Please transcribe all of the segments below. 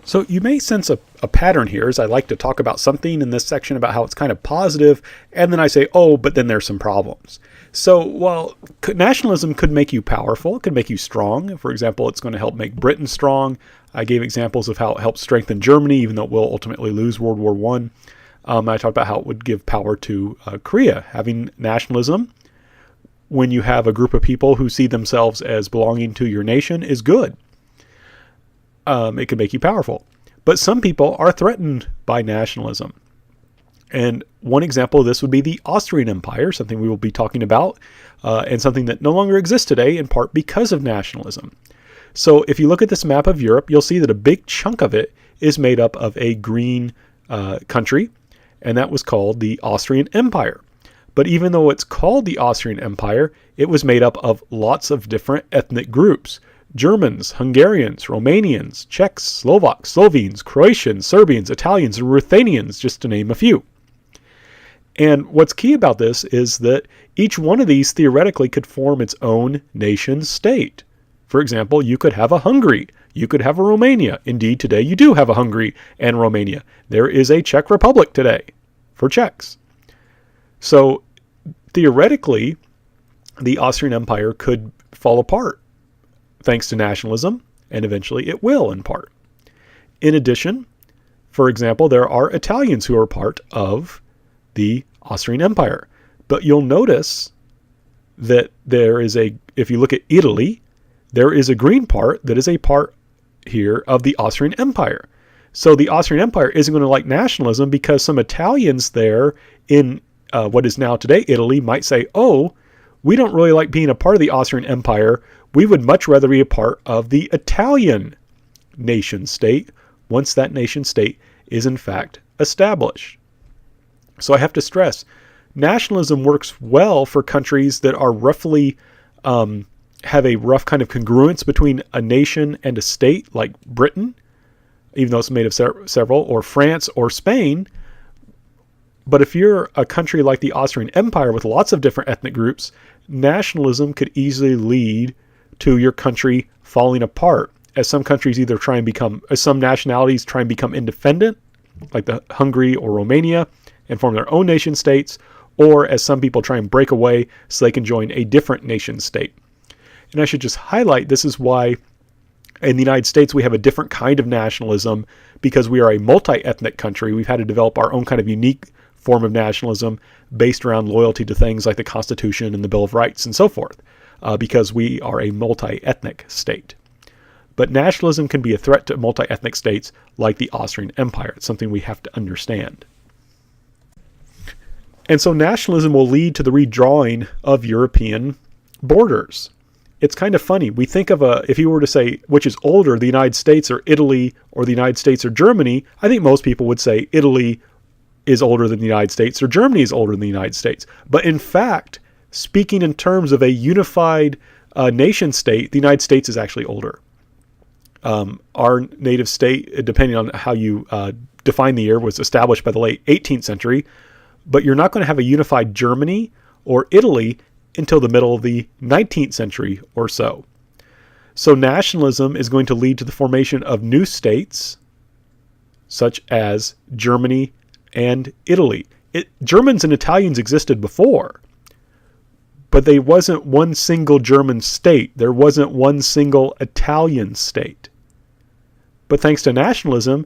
So you may sense a pattern here as I like to talk about something in this section about how it's kind of positive, and then I say, oh, but then there's some problems. So while nationalism could make you powerful, it could make you strong. For example, it's going to help make Britain strong. I gave examples of how it helped strengthen Germany, even though it will ultimately lose World War I. I talked about how it would give power to Korea. Having nationalism, when you have a group of people who see themselves as belonging to your nation, is good. It can make you powerful. But some people are threatened by nationalism. And one example of this would be the Austrian Empire, something we will be talking about, and something that no longer exists today, in part because of nationalism. So if you look at this map of Europe, you'll see that a big chunk of it is made up of a green country, and that was called the Austrian Empire. But even though it's called the Austrian Empire, it was made up of lots of different ethnic groups. Germans, Hungarians, Romanians, Czechs, Slovaks, Slovenes, Croatians, Serbians, Italians, and Ruthenians, just to name a few. And what's key about this is that each one of these theoretically could form its own nation state. For example, you could have a Hungary. You could have a Romania. Indeed, today you do have a Hungary and Romania. There is a Czech Republic today for Czechs. So theoretically, the Austrian Empire could fall apart thanks to nationalism, and eventually it will in part. In addition, for example, there are Italians who are part of the Austrian Empire. But you'll notice that there is if you look at Italy, there is a green part that is a part here of the Austrian Empire. So the Austrian Empire isn't going to like nationalism because some Italians there in what is now today Italy might say, oh, we don't really like being a part of the Austrian Empire. We would much rather be a part of the Italian nation state once that nation state is in fact established. So I have to stress, nationalism works well for countries that are roughly have a rough kind of congruence between a nation and a state, like Britain, even though it's made of several, or France or Spain. But if you're a country like the Austrian Empire with lots of different ethnic groups, nationalism could easily lead to your country falling apart, as some countries either try and become, as some nationalities try and become independent, like the Hungary or Romania, and form their own nation states, or as some people try and break away so they can join a different nation state. And I should just highlight, this is why in the United States we have a different kind of nationalism, because we are a multi-ethnic country. We've had to develop our own kind of unique form of nationalism based around loyalty to things like the Constitution and the Bill of Rights and so forth, because we are a multi-ethnic state. But nationalism can be a threat to multi-ethnic states like the Austrian Empire. It's something we have to understand. And so nationalism will lead to the redrawing of European borders. It's kind of funny. We think of if you were to say which is older, the United States or Italy, or the United States or Germany, I think most people would say Italy is older than the United States or Germany is older than the United States. But in fact, speaking in terms of a unified nation state, the United States is actually older. Our native state, depending on how you define the year, was established by the late 18th century. But you're not going to have a unified Germany or Italy until the middle of the 19th century or so. So nationalism is going to lead to the formation of new states, such as Germany and Italy. Germans and Italians existed before, but there wasn't one single German state. There wasn't one single Italian state. But thanks to nationalism,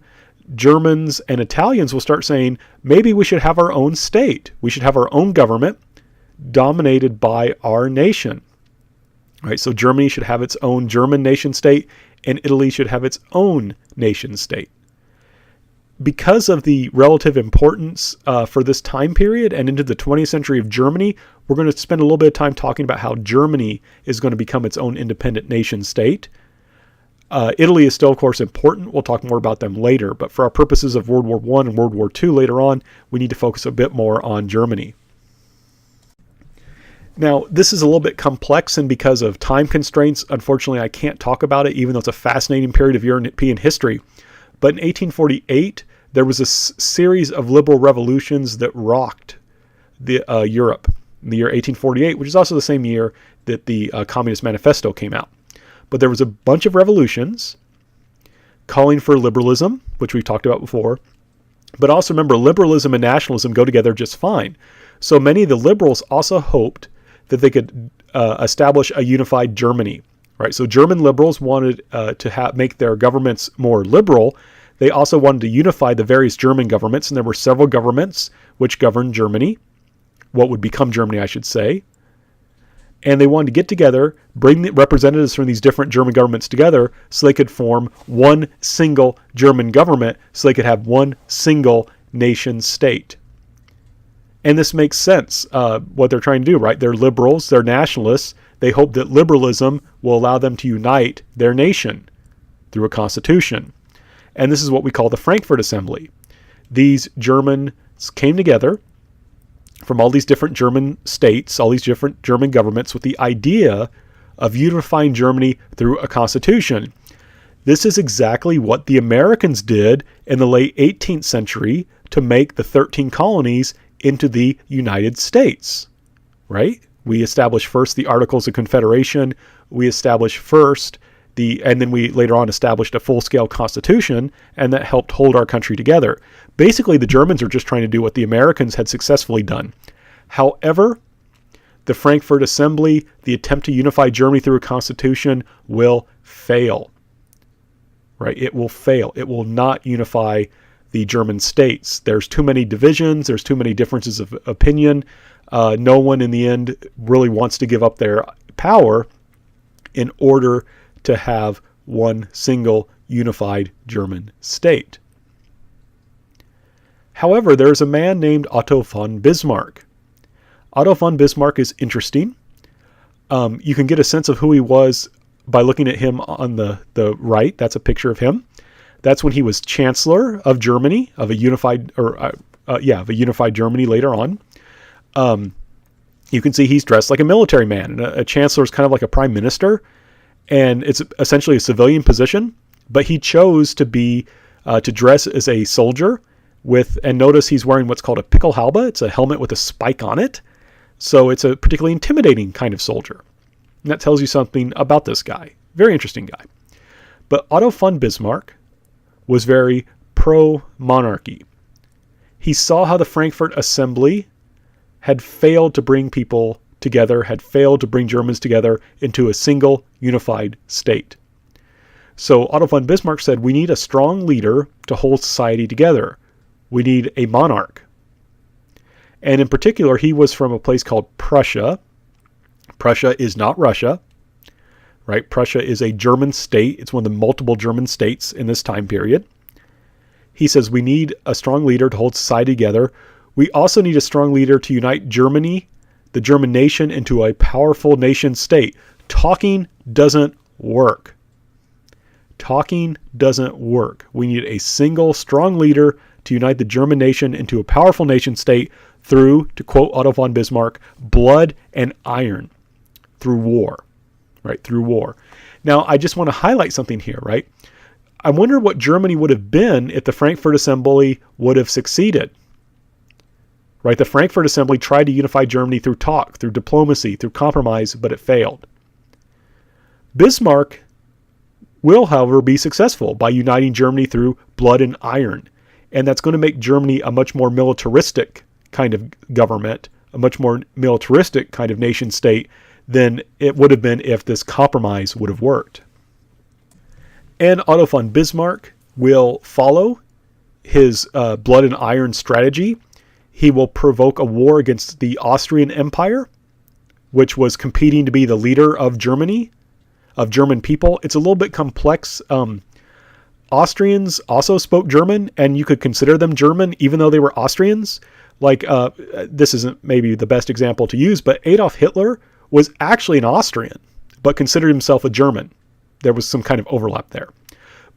Germans and Italians will start saying, maybe we should have our own state. We should have our own government dominated by our nation. Right? So Germany should have its own German nation state, and Italy should have its own nation state. Because of the relative importance for this time period and into the 20th century of Germany, we're going to spend a little bit of time talking about how Germany is going to become its own independent nation state. Italy is still, of course, important. We'll talk more about them later. But for our purposes of World War I and World War II later on, we need to focus a bit more on Germany. Now, this is a little bit complex, and because of time constraints, unfortunately, I can't talk about it, even though it's a fascinating period of European history. But in 1848, there was a series of liberal revolutions that rocked Europe in the year 1848, which is also the same year that the Communist Manifesto came out. But there was a bunch of revolutions calling for liberalism, which we've talked about before. But also remember, liberalism and nationalism go together just fine. So many of the liberals also hoped that they could establish a unified Germany, right? So German liberals wanted to make their governments more liberal. They also wanted to unify the various German governments, and there were several governments which governed Germany, what would become Germany, I should say. And they wanted to get together, bring the representatives from these different German governments together so they could form one single German government, so they could have one single nation state. And this makes sense, what they're trying to do, right? They're liberals, they're nationalists. They hope that liberalism will allow them to unite their nation through a constitution. And this is what we call the Frankfurt Assembly. These Germans came together from all these different German states, all these different German governments, with the idea of unifying Germany through a constitution. This is exactly what the Americans did in the late 18th century to make the 13 colonies into the United States, right? We established first the Articles of Confederation. We established first and then we later on established a full-scale constitution, and that helped hold our country together. Basically, the Germans are just trying to do what the Americans had successfully done. However, the Frankfurt Assembly, the attempt to unify Germany through a constitution, will fail. Right? It will fail. It will not unify the German states. There's too many divisions. There's too many differences of opinion. No one in the end really wants to give up their power in order to have one single unified German state. However, there's a man named Otto von Bismarck. Otto von Bismarck is interesting. You can get a sense of who he was by looking at him on the right. That's a picture of him. That's when he was Chancellor of Germany, of a unified Germany later on. You can see he's dressed like a military man. And a chancellor is kind of like a prime minister, and it's essentially a civilian position. But he chose to dress as a soldier and notice he's wearing what's called a Pickelhaube. It's a helmet with a spike on it. So it's a particularly intimidating kind of soldier. And that tells you something about this guy. Very interesting guy. But Otto von Bismarck was very pro-monarchy. He saw how the Frankfurt Assembly had failed to bring people together, had failed to bring Germans together into a single unified state. So Otto von Bismarck said, we need a strong leader to hold society together. We need a monarch. And in particular, he was from a place called Prussia. Prussia is not Russia, right? Prussia is a German state. It's one of the multiple German states in this time period. He says we need a strong leader to hold society together. We also need a strong leader to unite Germany, the German nation, into a powerful nation state. Talking doesn't work. Talking doesn't work. We need a single strong leader to unite the German nation into a powerful nation state through, to quote Otto von Bismarck, blood and iron, through war, right? Through war. Now, I just want to highlight something here, right? I wonder what Germany would have been if the Frankfurt Assembly would have succeeded. Right? The Frankfurt Assembly tried to unify Germany through talk, through diplomacy, through compromise, but it failed. Bismarck will, however, be successful by uniting Germany through blood and iron. And that's going to make Germany a much more militaristic kind of government, a much more militaristic kind of nation state than it would have been if this compromise would have worked. And Otto von Bismarck will follow his blood and iron strategy. He will provoke a war against the Austrian Empire, which was competing to be the leader of Germany, of German people. It's a little bit complex. Austrians also spoke German, and you could consider them German, even though they were Austrians. Like, this isn't maybe the best example to use, but Adolf Hitler was actually an Austrian, but considered himself a German. There was some kind of overlap there.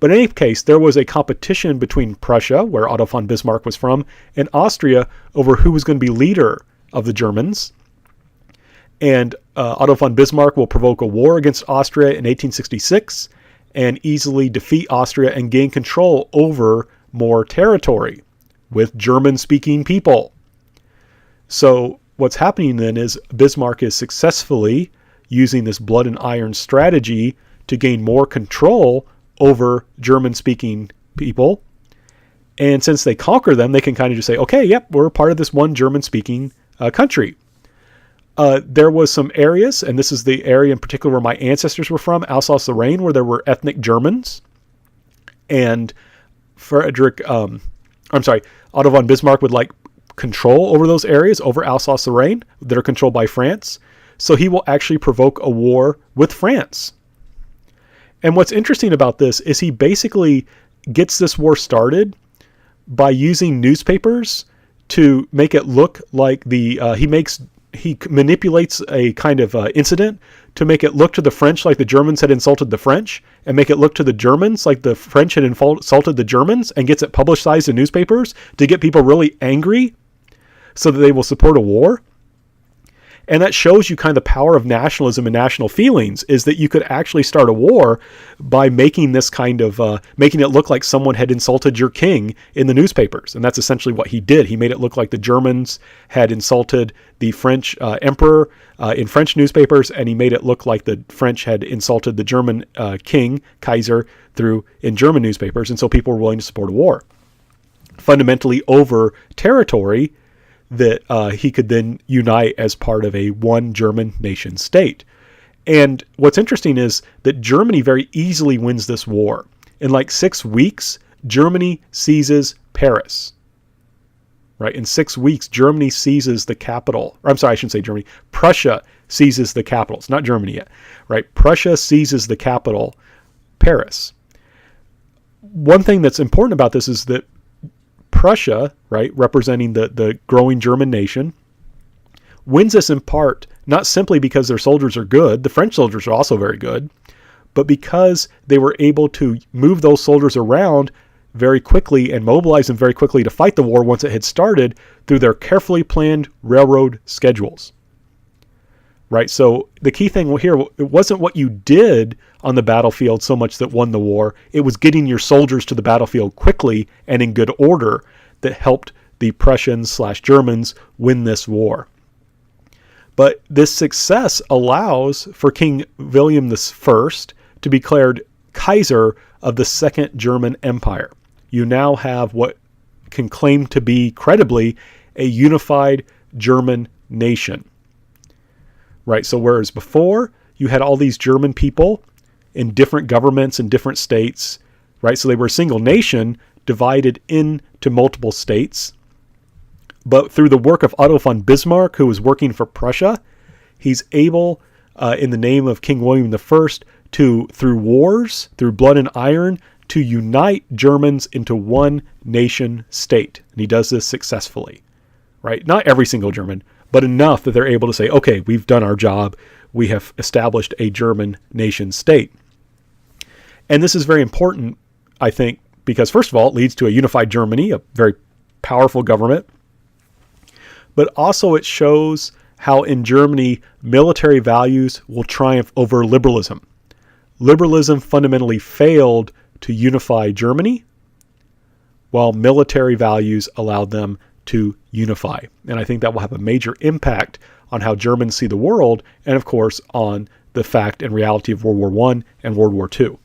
But in any case, there was a competition between Prussia, where Otto von Bismarck was from, and Austria over who was going to be leader of the Germans. And Otto von Bismarck will provoke a war against Austria in 1866 and easily defeat Austria and gain control over more territory with German-speaking people. So what's happening then is Bismarck is successfully using this blood and iron strategy to gain more control over German-speaking people. And since they conquer them, they can kind of just say, okay, yep, we're part of this one German-speaking country. There was some areas, and this is the area in particular where my ancestors were from, Alsace-Lorraine, where there were ethnic Germans. And Otto von Bismarck would like control over those areas, over Alsace-Lorraine, that are controlled by France. So he will actually provoke a war with France. And what's interesting about this is he basically gets this war started by using newspapers to make it look like he manipulates a kind of incident to make it look to the French like the Germans had insulted the French, and make it look to the Germans like the French had insulted the Germans, and gets it publicized in newspapers to get people really angry so that they will support a war. And that shows you kind of the power of nationalism and national feelings, is that you could actually start a war by making this kind of, making it look like someone had insulted your king in the newspapers. And that's essentially what he did. He made it look like the Germans had insulted the French emperor in French newspapers, and he made it look like the French had insulted the German king, Kaiser, in German newspapers. And so people were willing to support a war, fundamentally over territory that he could then unite as part of a one German nation state. And what's interesting is that Germany very easily wins this war. In like 6 weeks, Germany seizes Paris. Right? In 6 weeks, Germany seizes the capital. Or I'm sorry, I shouldn't say Germany. Prussia seizes the capital. It's not Germany yet. Right? Prussia seizes the capital, Paris. One thing that's important about this is that Prussia, right, representing the growing German nation, wins this in part not simply because their soldiers are good, the French soldiers are also very good, but because they were able to move those soldiers around very quickly and mobilize them very quickly to fight the war once it had started through their carefully planned railroad schedules. Right? So the key thing here, it wasn't what you did on the battlefield so much that won the war. It was getting your soldiers to the battlefield quickly and in good order that helped the Prussians/Germans win this war. But this success allows for King William I to be declared Kaiser of the Second German Empire. You now have what can claim to be credibly a unified German nation. Right, so whereas before you had all these German people in different governments in different states, right? So they were a single nation divided into multiple states. But through the work of Otto von Bismarck, who was working for Prussia, he's able, in the name of King William I, to, through wars, through blood and iron, to unite Germans into one nation state. And he does this successfully, right? Not every single German, but enough that they're able to say, okay, we've done our job. We have established a German nation state. And this is very important, I think, because first of all, it leads to a unified Germany, a very powerful government. But also it shows how in Germany, military values will triumph over liberalism. Liberalism fundamentally failed to unify Germany, while military values allowed them to unify. And I think that will have a major impact on how Germans see the world, and of course on the fact and reality of World War I and World War II.